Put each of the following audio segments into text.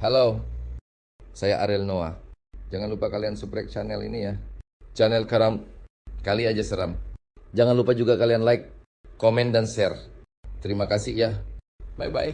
Halo, saya Ariel Noah. Jangan lupa kalian subscribe channel ini ya. Channel Karam Kali Aja Seram. Jangan lupa juga kalian like, komen, dan share. Terima kasih ya. Bye-bye.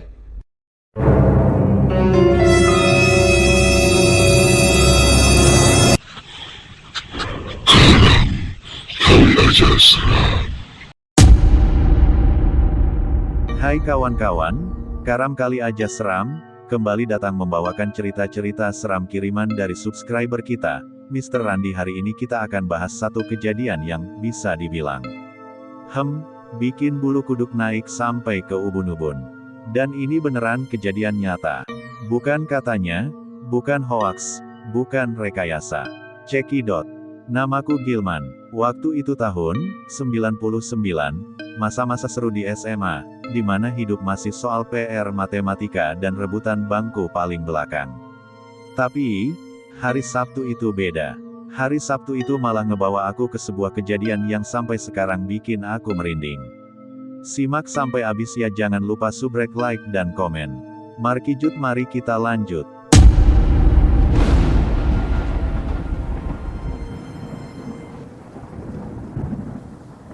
Hai kawan-kawan, Karam Kali Aja Seram, kembali datang membawakan cerita-cerita seram kiriman dari subscriber kita, Mr. Randi. Hari ini kita akan bahas satu kejadian yang bisa dibilang bikin bulu kuduk naik sampai ke ubun-ubun. Dan ini beneran kejadian nyata. Bukan katanya, bukan hoaks, bukan rekayasa. Cekidot. Namaku Gilman. Waktu itu tahun 99, masa-masa seru di SMA, di mana hidup masih soal PR matematika dan rebutan bangku paling belakang. Tapi, hari Sabtu itu beda. Hari Sabtu itu malah ngebawa aku ke sebuah kejadian yang sampai sekarang bikin aku merinding. Simak sampai habis ya, jangan lupa subrek, like, dan komen. Markijut, mari kita lanjut.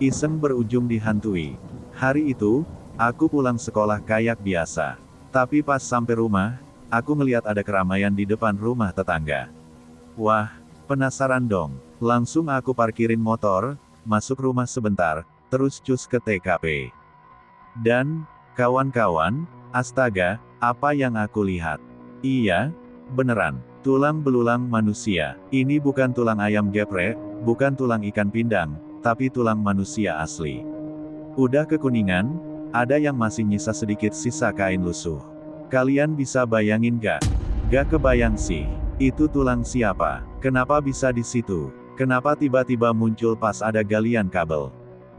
Iseng berujung dihantui. Hari itu, aku pulang sekolah kayak biasa. Tapi pas sampai rumah, aku ngeliat ada keramaian di depan rumah tetangga. Wah, penasaran dong. Langsung aku parkirin motor, masuk rumah sebentar, terus cus ke TKP. Dan, kawan-kawan, astaga, apa yang aku lihat? Iya, beneran, tulang belulang manusia. Ini bukan tulang ayam geprek, bukan tulang ikan pindang, tapi tulang manusia asli. Udah kekuningan, ada yang masih nyisa sedikit sisa kain lusuh. Kalian bisa bayangin gak? Gak kebayang sih. Itu tulang siapa? Kenapa bisa di situ? Kenapa tiba-tiba muncul pas ada galian kabel?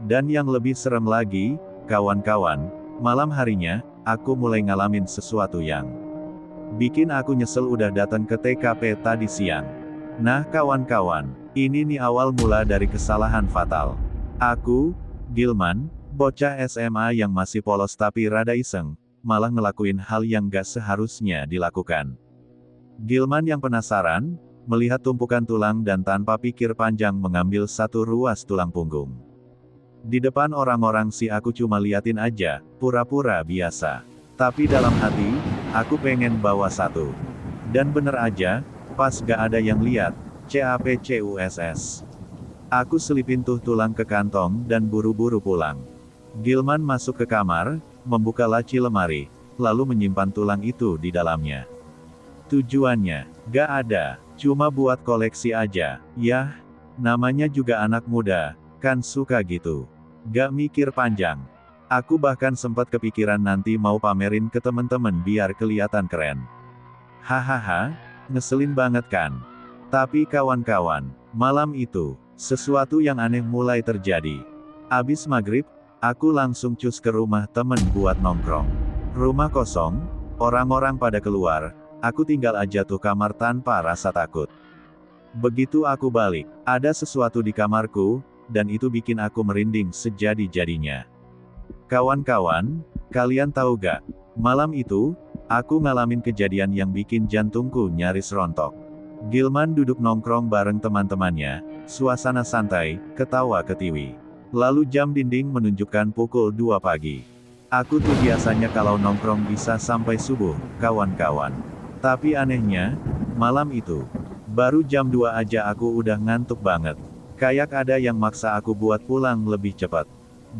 Dan yang lebih serem lagi, kawan-kawan, malam harinya, aku mulai ngalamin sesuatu yang bikin aku nyesel udah datang ke TKP tadi siang. Nah kawan-kawan, ini nih awal mula dari kesalahan fatal. Aku, Gilman, bocah SMA yang masih polos tapi rada iseng, malah ngelakuin hal yang gak seharusnya dilakukan. Gilman yang penasaran, melihat tumpukan tulang dan tanpa pikir panjang mengambil satu ruas tulang punggung. Di depan orang-orang sih aku cuma liatin aja, pura-pura biasa. Tapi dalam hati, aku pengen bawa satu. Dan bener aja, pas gak ada yang lihat, CAPCUSS. Aku selipin tuh tulang ke kantong dan buru-buru pulang. Gilman masuk ke kamar, membuka laci lemari, lalu menyimpan tulang itu di dalamnya. Tujuannya, gak ada, cuma buat koleksi aja. Yah, namanya juga anak muda, kan suka gitu. Gak mikir panjang. Aku bahkan sempat kepikiran nanti mau pamerin ke temen-temen biar kelihatan keren. Hahaha, ngeselin banget kan? Tapi kawan-kawan, malam itu, sesuatu yang aneh mulai terjadi. Abis maghrib, aku langsung cus ke rumah temen buat nongkrong. Rumah kosong, orang-orang pada keluar, aku tinggal aja tuh kamar tanpa rasa takut. Begitu aku balik, ada sesuatu di kamarku, dan itu bikin aku merinding sejadi-jadinya. Kawan-kawan, kalian tahu gak? Malam itu, aku ngalamin kejadian yang bikin jantungku nyaris rontok. Gilman duduk nongkrong bareng teman-temannya, suasana santai, ketawa ketiwi. Lalu jam dinding menunjukkan pukul 2 pagi. Aku tuh biasanya kalau nongkrong bisa sampai subuh, kawan-kawan. Tapi anehnya, malam itu, baru jam 2 aja aku udah ngantuk banget. Kayak ada yang maksa aku buat pulang lebih cepat.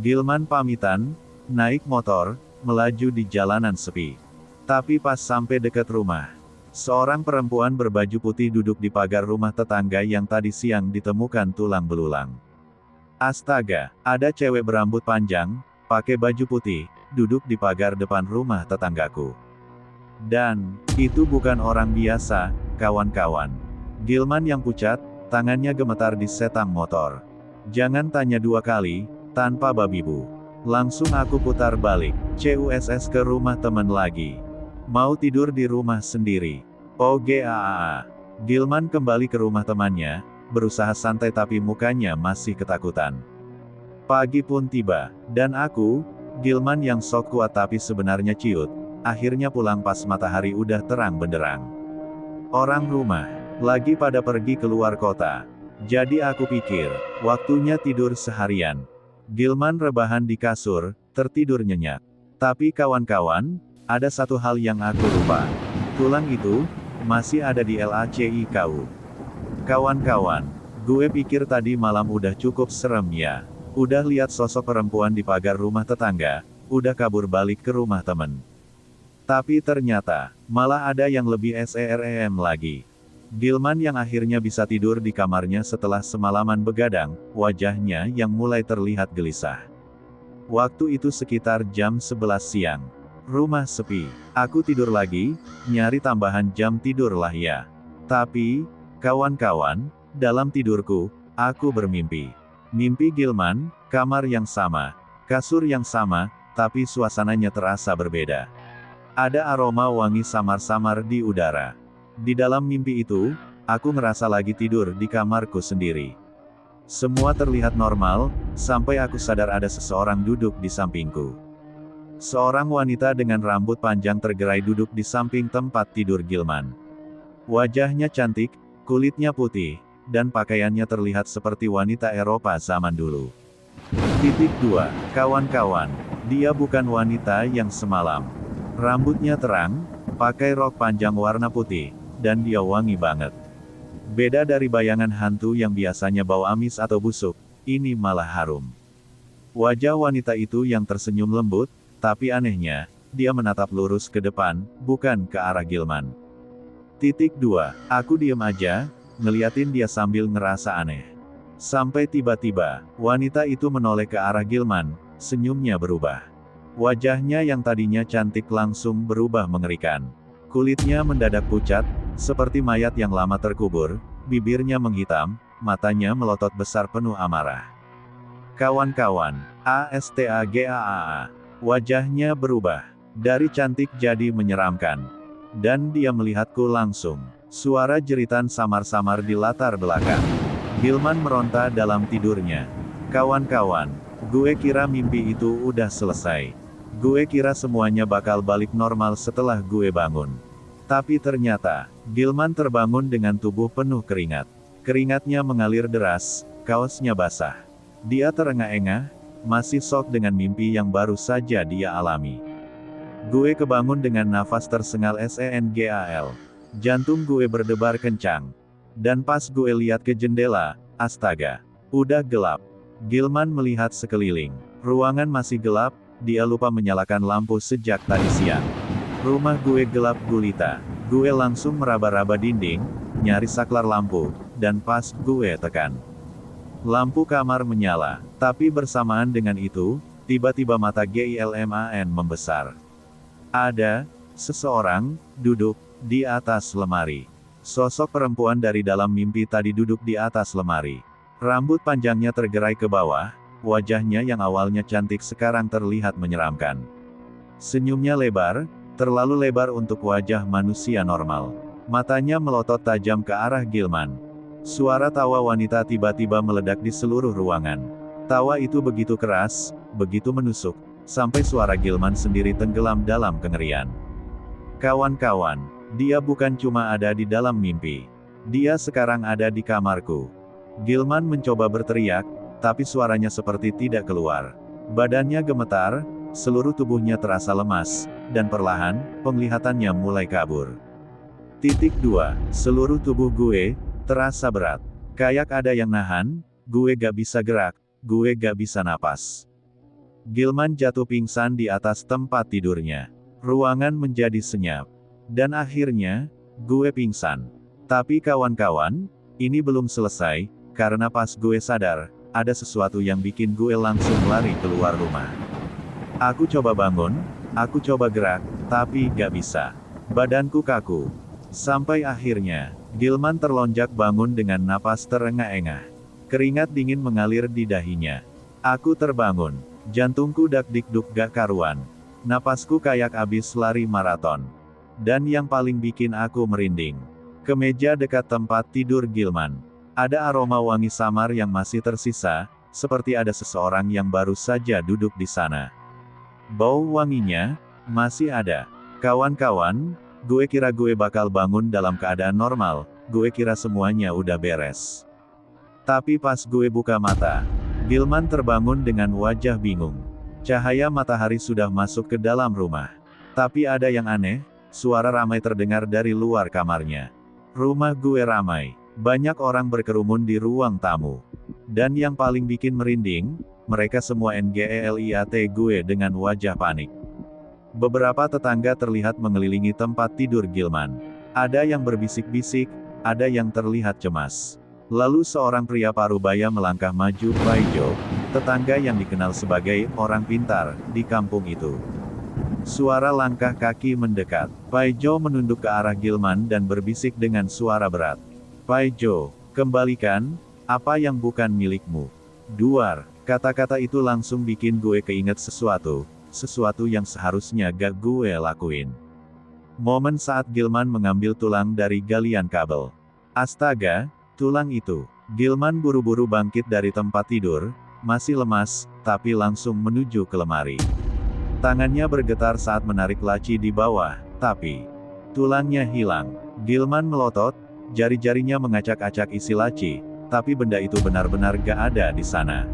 Gilman pamitan, naik motor, melaju di jalanan sepi. Tapi pas sampai dekat rumah, seorang perempuan berbaju putih duduk di pagar rumah tetangga yang tadi siang ditemukan tulang belulang. Astaga, ada cewek berambut panjang, pakai baju putih, duduk di pagar depan rumah tetanggaku. Dan, itu bukan orang biasa, kawan-kawan. Gilman yang pucat, tangannya gemetar di setang motor. Jangan tanya dua kali, tanpa babi bu. Langsung aku putar balik, CUSS ke rumah temen lagi. Mau tidur di rumah sendiri. OGAAA. Gilman kembali ke rumah temannya, berusaha santai tapi mukanya masih ketakutan. Pagi pun tiba, dan aku, Gilman yang sok kuat tapi sebenarnya ciut, akhirnya pulang pas matahari udah terang benderang. Orang rumah lagi pada pergi keluar kota. Jadi aku pikir, waktunya tidur seharian. Gilman rebahan di kasur, tertidur nyenyak. Tapi kawan-kawan, ada satu hal yang aku lupa. Tulang itu masih ada di LACIKU. Kawan-kawan, gue pikir tadi malam udah cukup serem ya. Udah lihat sosok perempuan di pagar rumah tetangga, udah kabur balik ke rumah temen. Tapi ternyata, malah ada yang lebih serem lagi. Gilman yang akhirnya bisa tidur di kamarnya setelah semalaman begadang, wajahnya yang mulai terlihat gelisah. Waktu itu sekitar jam 11 siang. Rumah sepi. Aku tidur lagi, nyari tambahan jam tidur lah ya. Tapi, kawan-kawan, dalam tidurku, aku bermimpi. Mimpi Gilman, kamar yang sama, kasur yang sama, tapi suasananya terasa berbeda. Ada aroma wangi samar-samar di udara. Di dalam mimpi itu, aku ngerasa lagi tidur di kamarku sendiri. Semua terlihat normal, sampai aku sadar ada seseorang duduk di sampingku. Seorang wanita dengan rambut panjang tergerai duduk di samping tempat tidur Gilman. Wajahnya cantik, kulitnya putih, dan pakaiannya terlihat seperti wanita Eropa zaman dulu. 2. Kawan-kawan, dia bukan wanita yang semalam. Rambutnya terang, pakai rok panjang warna putih, dan dia wangi banget. Beda dari bayangan hantu yang biasanya bau amis atau busuk, ini malah harum. Wajah wanita itu yang tersenyum lembut, tapi anehnya, dia menatap lurus ke depan, bukan ke arah Gilman. 2. Aku diem aja, ngeliatin dia sambil ngerasa aneh. Sampai tiba-tiba, wanita itu menoleh ke arah Gilman, senyumnya berubah. Wajahnya yang tadinya cantik langsung berubah mengerikan. Kulitnya mendadak pucat, seperti mayat yang lama terkubur, bibirnya menghitam, matanya melotot besar penuh amarah. Kawan-kawan, astagaa, wajahnya berubah. Dari cantik jadi menyeramkan. Dan dia melihatku langsung. Suara jeritan samar-samar di latar belakang. Gilman meronta dalam tidurnya. Kawan-kawan, gue kira mimpi itu udah selesai. Gue kira semuanya bakal balik normal setelah gue bangun. Tapi ternyata, Gilman terbangun dengan tubuh penuh keringat. Keringatnya mengalir deras, kaosnya basah. Dia terengah-engah, masih shock dengan mimpi yang baru saja dia alami. Gue kebangun dengan nafas tersengal sengal. Jantung gue berdebar kencang. Dan pas gue lihat ke jendela, astaga, udah gelap. Gilman melihat sekeliling. Ruangan masih gelap, dia lupa menyalakan lampu sejak tadi siang. Rumah gue gelap gulita. Gue langsung meraba-raba dinding, nyari saklar lampu, dan pas gue tekan. Lampu kamar menyala, tapi bersamaan dengan itu, tiba-tiba mata Gilman membesar. Ada seseorang duduk di atas lemari. Sosok perempuan dari dalam mimpi tadi duduk di atas lemari. Rambut panjangnya tergerai ke bawah, wajahnya yang awalnya cantik sekarang terlihat menyeramkan. Senyumnya lebar, terlalu lebar untuk wajah manusia normal. Matanya melotot tajam ke arah Gilman. Suara tawa wanita tiba-tiba meledak di seluruh ruangan. Tawa itu begitu keras, begitu menusuk, sampai suara Gilman sendiri tenggelam dalam kengerian. Kawan-kawan, dia bukan cuma ada di dalam mimpi. Dia sekarang ada di kamarku. Gilman mencoba berteriak, tapi suaranya seperti tidak keluar. Badannya gemetar, seluruh tubuhnya terasa lemas, dan perlahan, penglihatannya mulai kabur. 2. Seluruh tubuh gue terasa berat. Kayak ada yang nahan, gue gak bisa gerak, gue gak bisa napas. Gilman jatuh pingsan di atas tempat tidurnya. Ruangan menjadi senyap. Dan akhirnya, gue pingsan. Tapi kawan-kawan, ini belum selesai, karena pas gue sadar, ada sesuatu yang bikin gue langsung lari keluar rumah. Aku coba bangun, aku coba gerak, tapi gak bisa. Badanku kaku. Sampai akhirnya, Gilman terlonjak bangun dengan napas terengah-engah. Keringat dingin mengalir di dahinya. Aku terbangun. Jantungku dak-dikduk gak karuan. Napasku kayak abis lari maraton. Dan yang paling bikin aku merinding. Ke meja dekat tempat tidur Gilman. Ada aroma wangi samar yang masih tersisa, seperti ada seseorang yang baru saja duduk di sana. Bau wanginya masih ada. Kawan-kawan, gue kira gue bakal bangun dalam keadaan normal, gue kira semuanya udah beres. Tapi pas gue buka mata, Gilman terbangun dengan wajah bingung. Cahaya matahari sudah masuk ke dalam rumah. Tapi ada yang aneh, suara ramai terdengar dari luar kamarnya. Rumah gue ramai, banyak orang berkerumun di ruang tamu. Dan yang paling bikin merinding, mereka semua ngeliat gue dengan wajah panik. Beberapa tetangga terlihat mengelilingi tempat tidur Gilman. Ada yang berbisik-bisik, ada yang terlihat cemas. Lalu seorang pria parubaya melangkah maju Paijo, tetangga yang dikenal sebagai orang pintar di kampung itu. Suara langkah kaki mendekat. Paijo menunduk ke arah Gilman dan berbisik dengan suara berat. Paijo, kembalikan apa yang bukan milikmu. Duar, kata-kata itu langsung bikin gue keinget sesuatu yang seharusnya gak gue lakuin. Momen saat Gilman mengambil tulang dari galian kabel. Astaga, tulang itu. Gilman buru-buru bangkit dari tempat tidur, masih lemas, tapi langsung menuju ke lemari. Tangannya bergetar saat menarik laci di bawah, tapi tulangnya hilang. Gilman melotot, jari-jarinya mengacak-acak isi laci, tapi benda itu benar-benar gak ada di sana.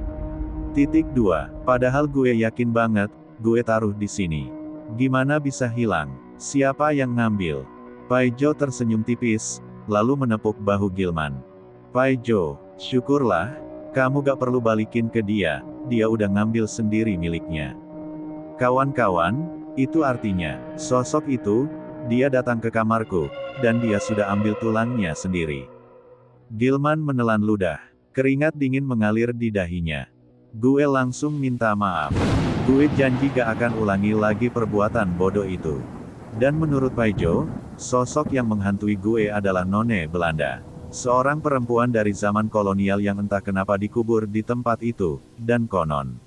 Titik 2. Padahal gue yakin banget, gue taruh di sini. Gimana bisa hilang? Siapa yang ngambil? Paijo tersenyum tipis, lalu menepuk bahu Gilman. Paijo, syukurlah, kamu gak perlu balikin ke dia udah ngambil sendiri miliknya. Kawan-kawan, itu artinya, sosok itu, dia datang ke kamarku, dan dia sudah ambil tulangnya sendiri. Gilman menelan ludah, keringat dingin mengalir di dahinya. Gue langsung minta maaf. Gue janji gak akan ulangi lagi perbuatan bodoh itu. Dan menurut Paijo, sosok yang menghantui gue adalah None Belanda. Seorang perempuan dari zaman kolonial yang entah kenapa dikubur di tempat itu, dan konon.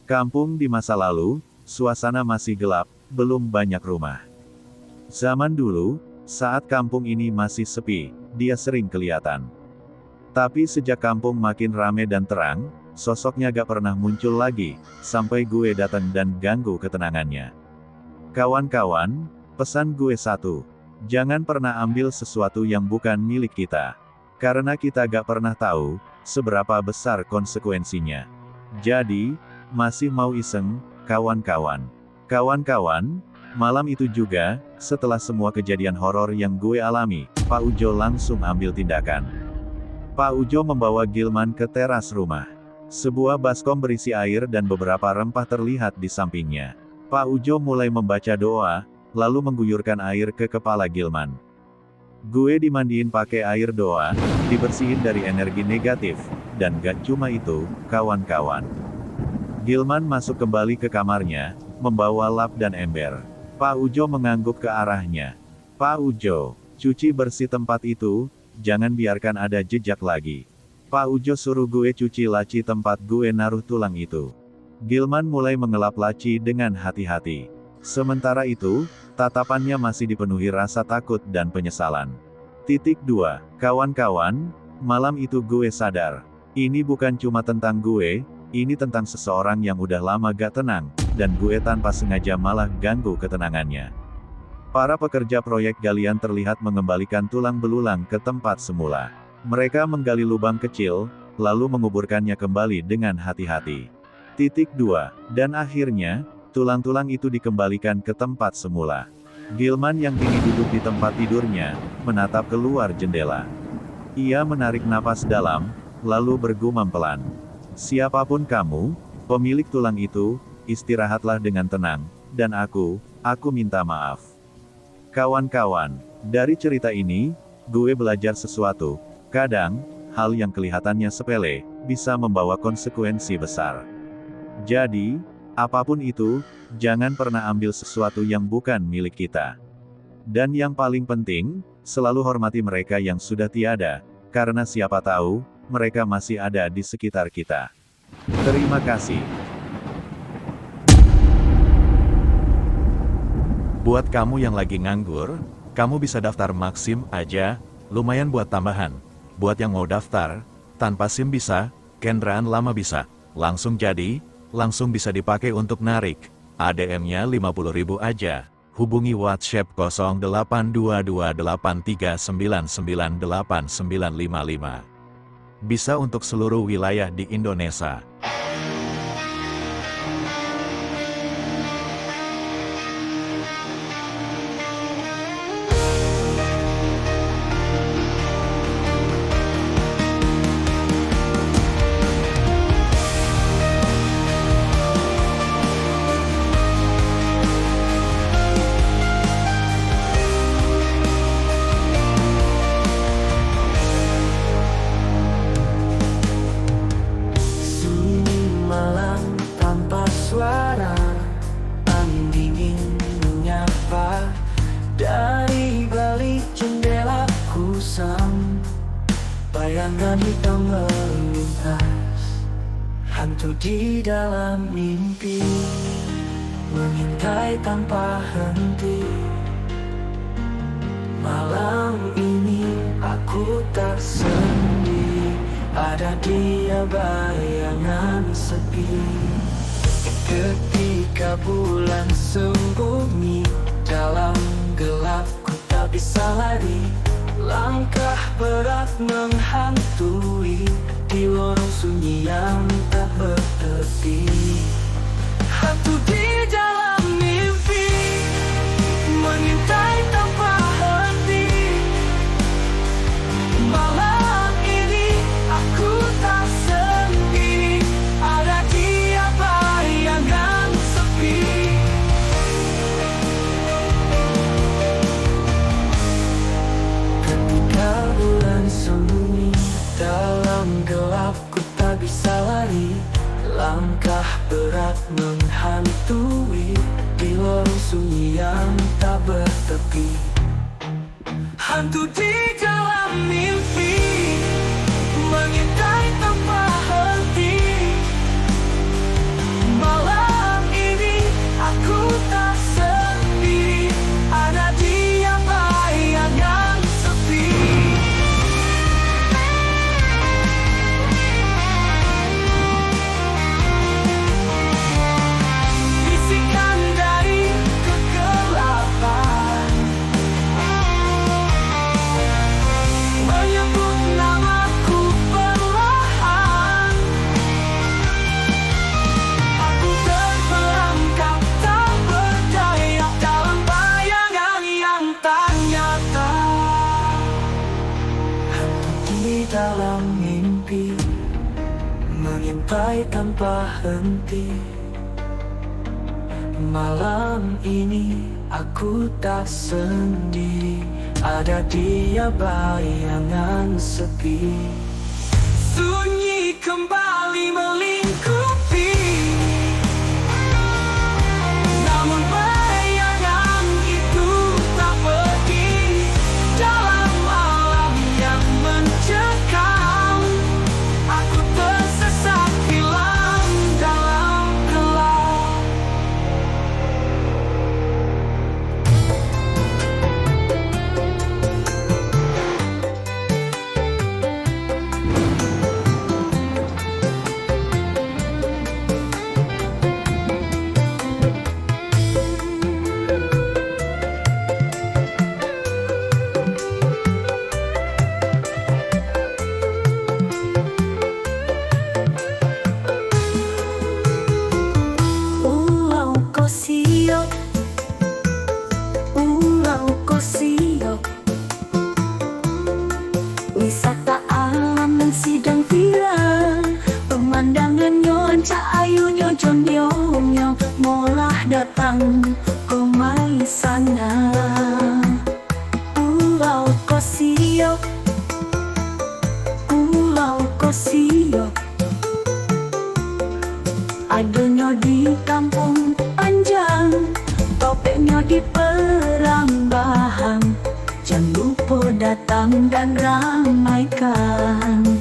Kampung di masa lalu, suasana masih gelap, belum banyak rumah. Zaman dulu, saat kampung ini masih sepi, dia sering kelihatan. Tapi sejak kampung makin rame dan terang, sosoknya gak pernah muncul lagi, sampai gue datang dan ganggu ketenangannya. Kawan-kawan, pesan gue satu. Jangan pernah ambil sesuatu yang bukan milik kita. Karena kita gak pernah tahu, seberapa besar konsekuensinya. Jadi, masih mau iseng, kawan-kawan. Kawan-kawan, malam itu juga, setelah semua kejadian horor yang gue alami, Pak Ujo langsung ambil tindakan. Pak Ujo membawa Gilman ke teras rumah. Sebuah baskom berisi air dan beberapa rempah terlihat di sampingnya. Pak Ujo mulai membaca doa, lalu mengguyurkan air ke kepala Gilman. Gue dimandiin pakai air doa, dibersihin dari energi negatif, dan gak cuma itu, kawan-kawan. Gilman masuk kembali ke kamarnya, membawa lap dan ember. Pak Ujo mengangguk ke arahnya. Pak Ujo, cuci bersih tempat itu, jangan biarkan ada jejak lagi. Pak Ujo suruh gue cuci laci tempat gue naruh tulang itu. Gilman mulai mengelap laci dengan hati-hati. Sementara itu, tatapannya masih dipenuhi rasa takut dan penyesalan. Titik 2. Kawan-kawan, malam itu gue sadar. Ini bukan cuma tentang gue, ini tentang seseorang yang udah lama gak tenang, dan gue tanpa sengaja malah ganggu ketenangannya. Para pekerja proyek galian terlihat mengembalikan tulang belulang ke tempat semula. Mereka menggali lubang kecil, lalu menguburkannya kembali dengan hati-hati. Titik 2. Dan akhirnya, tulang-tulang itu dikembalikan ke tempat semula. Gilman yang kini duduk di tempat tidurnya, menatap keluar jendela. Ia menarik napas dalam, lalu bergumam pelan. Siapapun kamu, pemilik tulang itu, istirahatlah dengan tenang, dan aku minta maaf. Kawan-kawan, dari cerita ini, gue belajar sesuatu. Kadang, hal yang kelihatannya sepele, bisa membawa konsekuensi besar. Jadi, apapun itu, jangan pernah ambil sesuatu yang bukan milik kita. Dan yang paling penting, selalu hormati mereka yang sudah tiada, karena siapa tahu, mereka masih ada di sekitar kita. Terima kasih. Buat kamu yang lagi nganggur, kamu bisa daftar Maxim aja, lumayan buat tambahan. Buat yang mau daftar, tanpa SIM bisa, kendaraan lama bisa, langsung jadi, langsung bisa dipakai untuk narik. ADM-nya 50.000 aja. hubungi WhatsApp 082283998955. Bisa untuk seluruh wilayah di Indonesia. Suara angin dingin menyapa dari balik jendela kusam. Bayangan hitam melintas, hantu di dalam mimpi mengintai tanpa henti. Malam ini aku tak sendiri, ada dia bayangan sepi. Ketika bulan sembunyi dalam gelap, ku tak bisa lari. Langkah berat menghantui di lorong sunyi yang tak bertepi. Hantu di dalam mimpi mengintai tanpa henti. Malam ini aku tak sendiri, ada dia bayangan sepi. Ketika bulan sembunyi dalam gelap, ku tak bisa lari. Langkah berat menghantui di lorong sunyi yang tak bertepi. Hantu di dalam mimpi mengintai tanpa henti. Malam ini aku tak sendiri, ada dia bayangan sepi. Bisikan dari kegelapan menyebut namaku perlahan. Aku terperangkap tak berdaya dalam bayangan yang tak nyata. Di dalam mimpi mengintai tanpa henti. Malam ini aku tak sendiri, ada dia bayangan sepi. Sunyi kembali melingkupi, namun bayangan itu tak pergi. Dalam malam yang mencekam, aku tersesat hilang dalam gelap. Ulau Kosio, wisata alam yang sidang viral. Pemandangannya ancak ayunya jonyong, molah datang komai sana. Ulau Kosio, adanya di kampung Panjang, topengnya di Perambahan. Jangan lupa datang dan ramaikan.